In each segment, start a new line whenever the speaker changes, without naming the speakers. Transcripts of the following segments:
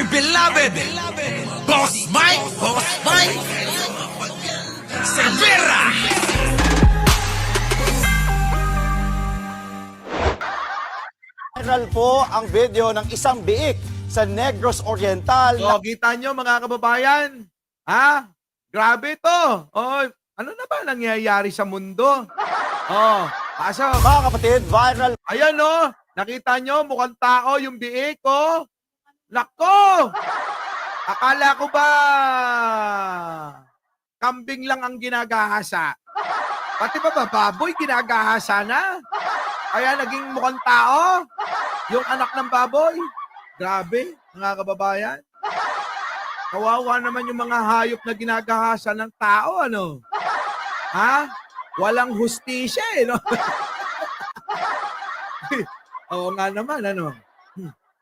beloved Boss Mike Cervera.
Viral po ang video ng isang biik sa Negros Oriental na
Kita nyo mga kababayan? Ha? Grabe to. Ano na ba nangyayari sa mundo? Kaso,
mga kapatid, viral
ayan nakita nyo, mukhang tao yung biik Nako! Akala ko ba kambing lang ang ginagahasa? Pati ba baboy ginagahasa na? Kaya naging mukhang tao? Yung anak ng baboy? Grabe, mga kababayan. Kawawa naman yung mga hayop na ginagahasa ng tao, ano? Ha? Walang hustisya, no? Oo nga naman, ano?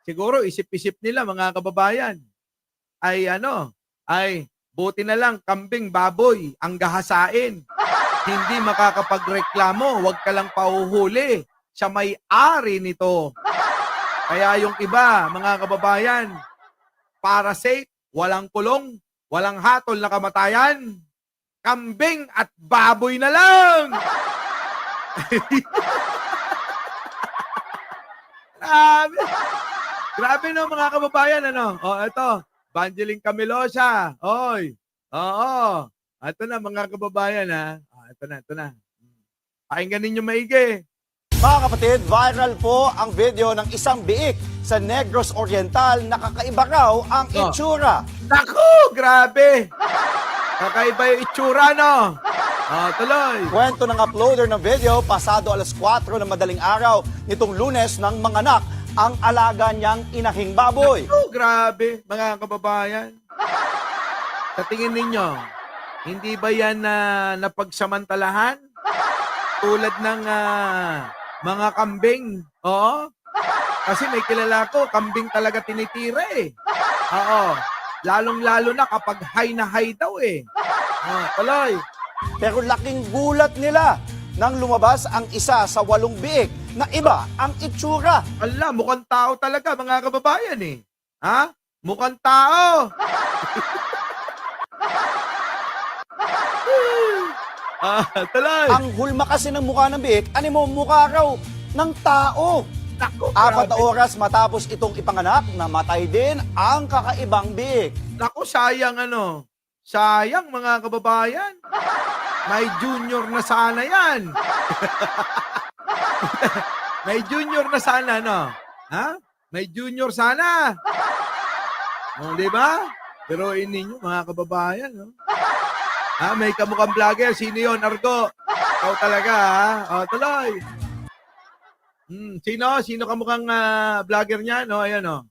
Siguro isip-isip nila, mga kababayan, ay buti na lang kambing, baboy, ang gahasain. Hindi makakapagreklamo, wag ka lang pauhuli sa may-ari nito. Kaya yung iba, mga kababayan, para safe, walang kulong, walang hatol na kamatayan, kambing at baboy na lang! Grabe! Grabe no mga kababayan, ano? Ito, Banjeling Camilosa. Oy. Oo. Ito na mga kababayan, ha. Ito na. Pakinggan ninyo maigi.
mga kapatid, viral po ang video ng isang biik sa Negros Oriental na kakaiba raw ang itsura.
Naku, grabe. Kakaiba yung itsura, no? Tuloy.
Kwento ng uploader ng video, pasado alas 4 ng madaling araw nitong Lunes ng manganak ang alaga niyang inahing baboy.
Naku, grabe, mga kababayan. Sa tingin ninyo, hindi ba yan napagsamantalahan? Tulad ng mga kambing. Oo. Kasi may kilala ko, kambing talaga tinitira eh. Oo. Lalong-lalo na kapag high na high daw eh. Tuloy.
Pero laking gulat nila nang lumabas ang isa sa 8 biik na iba ang itsura.
Ala, mukhang tao talaga mga kababayan eh. Ha? Mukhang tao. Tuloy.
Ang hulma kasi ng mukha ng biik, mo mukha raw ng tao.
Naku,
4 na
grabe.
oras matapos itong ipanganak, namatay din ang kakaibang biik.
Naku, sayang Sayang mga kababayan. May junior na sana yan. May junior na sana, no? Ha? May junior sana. Di ba? Pero ninyo, mga kababayan, no? May kamukhang vlogger. Sino yun, Argo? Ikaw talaga, ha? Tuloy. Sino kamukhang vlogger niya? No, ayan, no?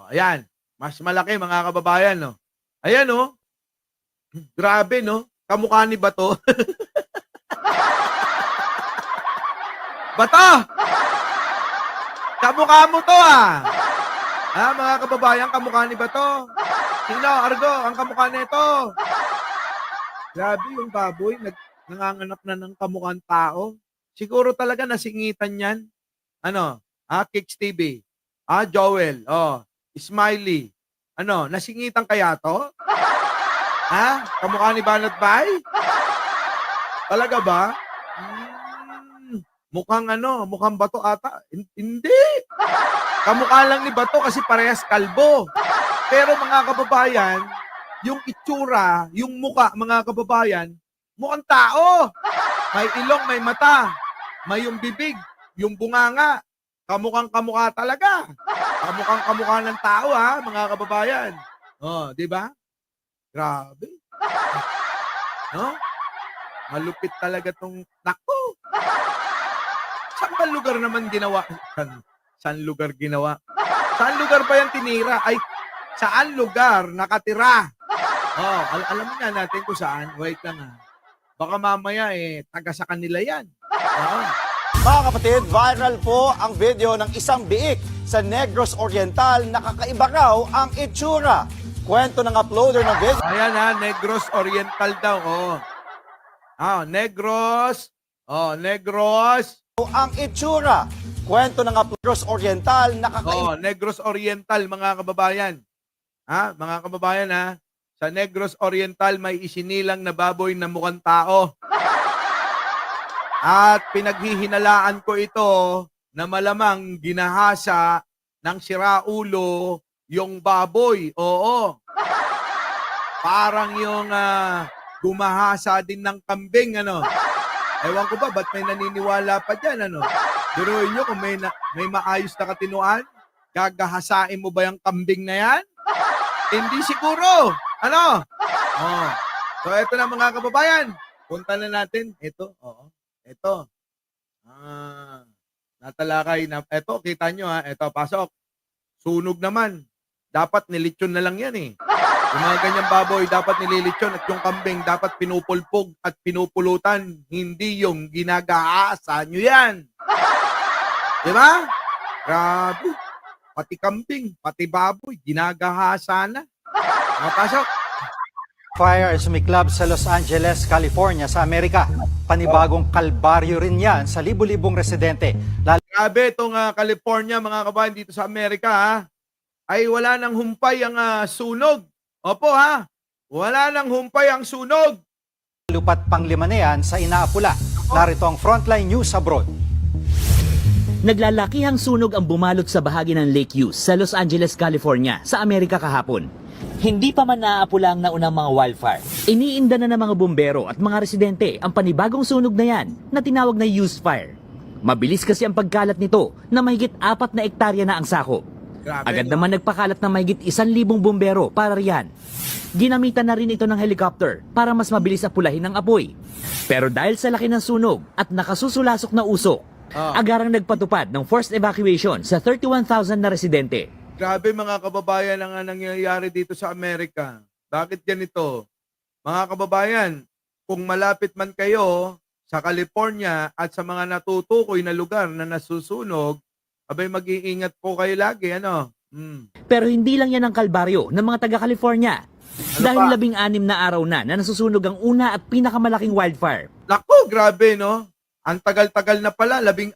Ayan. Mas malaki, mga kababayan, no? Ayan, no? Grabe, no? Kamukha ni Bato. Bato! Kamukha mo to, mga kababayan, kamukha ni Bato. Sino, Argo, ang kamukha nito? Grabe yung baboy, nanganganak na ng kamukhang tao. Siguro talaga nasingitan yan. Kicks TV. Joel, Smiley. Nasingitan kaya to? Kamukha ni Banat Bay? Talaga ba? Mukhang Bato ata. Hindi. Kamukha lang ni Bato kasi parehas kalbo. Pero mga kababayan, yung itsura, yung mukha, mga kababayan, mukhang tao. May ilong, may mata, may yung bibig, yung bunganga. Kamukhang-kamukha talaga. Kamukhang-kamukha ng tao, mga kababayan. Di ba? Grabe. No? Malupit talaga tong naku. Saan lugar naman ginawa? Saan lugar ginawa? Saan lugar ba yan tinira? Ay, saan lugar nakatira? Alam nga natin kung saan. Wait lang Baka mamaya taga sa kanila yan.
Mga kapatid, viral po ang video ng isang biik sa Negros Oriental na kakaiba raw ang itsura. Kwento ng uploader ng video.
Ayan Negros Oriental daw. Negros Negros.
ang itsura. Kwento ng Negros Oriental na
Negros Oriental, mga kababayan. Mga kababayan, sa Negros Oriental may isinilang na baboy na mukhang tao. At pinaghihinalaan ko ito na malamang ginahasa ng siraulo yung baboy. Oo. Parang yung gumahasa din ng kambing, ano. Ewan ko ba, ba't may naniniwala pa dyan, ano? Biruin nyo kung may maayos na katinuan, gagahasain mo ba yung kambing na yan? Hindi siguro. Ano? So, eto na mga kababayan. Punta na natin. Ito. Ito. Natalakay na. Ito, kita nyo Ito, pasok. Sunog naman. Dapat nilitsyon na lang yan Yung mga ganyang baboy, dapat nililitsyon at yung kambing dapat pinupulpog at pinupulutan. Hindi yung ginagaasa nyo yan. Diba? Grabe. Pati kambing, pati baboy, ginagahasa na. Pasok.
Fire ay sumiklab sa Los Angeles, California sa Amerika. Panibagong kalbaryo rin yan sa libu-libong residente.
Grabe itong California, mga kabayan, dito sa Amerika, ay wala nang humpay ang sunog. Opo wala nang humpay ang sunog.
Lupat panglima na yan sa Inaapula. Narito ang Frontline News Abroad.
Naglalakihang sunog ang bumalot sa bahagi ng Lake Hughes sa Los Angeles, California sa Amerika kahapon. Hindi pa man naaapula ang naunang mga wildfire. Iniinda na ng mga bumbero at mga residente ang panibagong sunog na yan na tinawag na Hughes Fire. Mabilis kasi ang pagkalat nito na mahigit 4 na ektarya na ang sakop.
Grabe,
Agad naman nagpakalat ng mahigit 1,000 bumbero para riyan. Ginamitan na rin ito ng helicopter para mas mabilis apulahin ang apoy. Pero dahil sa laki ng sunog at nakasusulasok na usok, agarang nagpatupad ng forced evacuation sa 31,000 na residente.
Grabe mga kababayan ang nangyayari dito sa Amerika. Bakit ganito? Mga kababayan, kung malapit man kayo sa California at sa mga natutukoy na lugar na nasusunog, abay mag-iingat po kayo lagi,
Pero hindi lang yan ang kalbaryo ng mga taga-California. Dahil 16 na araw na nasusunog ang una at pinakamalaking wildfire.
Naku, grabe, no? Ang tagal-tagal na pala, 16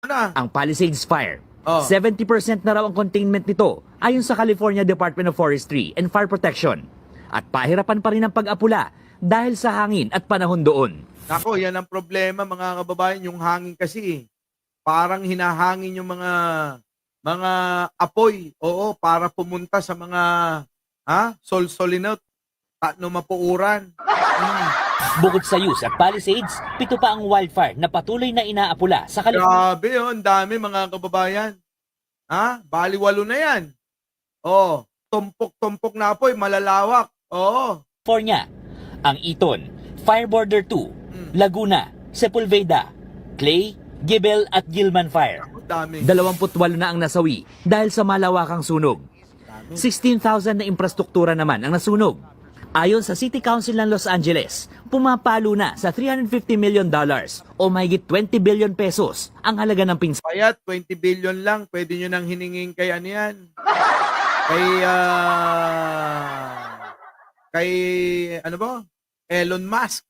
na.
Ang Palisades Fire. 70% na raw ang containment nito ayon sa California Department of Forestry and Fire Protection. At pahirapan pa rin ang pag-apula dahil sa hangin at panahon doon.
Naku, yan ang problema mga kababayan, yung hangin kasi. Parang hinahangin yung mga apoy. Oo, para pumunta sa mga sol-solinot, mapuuran.
Bukod sa Hughes at Palisades, 7 pa ang wildfire na patuloy na inaapula sa California.
Grabe, ang dami mga kababayan. Baliwalo na yan. Tumpok-tumpok na apoy, malalawak.
Ang Eaton, Fire Border 2, Laguna, Sepulveda, Clay, Gibel at Gilman Fire.
Dami.
28 na ang nasawi dahil sa malawakang sunog. 16,000 na infrastruktura naman ang nasunog. Ayon sa City Council ng Los Angeles, pumapalo na sa $350 million o mahigit 20 billion pesos ang halaga ng pinsala.
Kaya 20 billion lang, pwede nyo nang hiningin kay yan? Kay Elon Musk.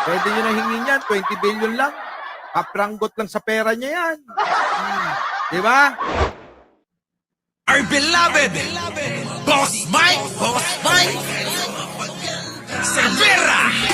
Pwede nyo nang hingin yan, 20 billion lang. Kapranggot lang sa pera niya yan. Diba?
Our beloved Boss Mike Cervera.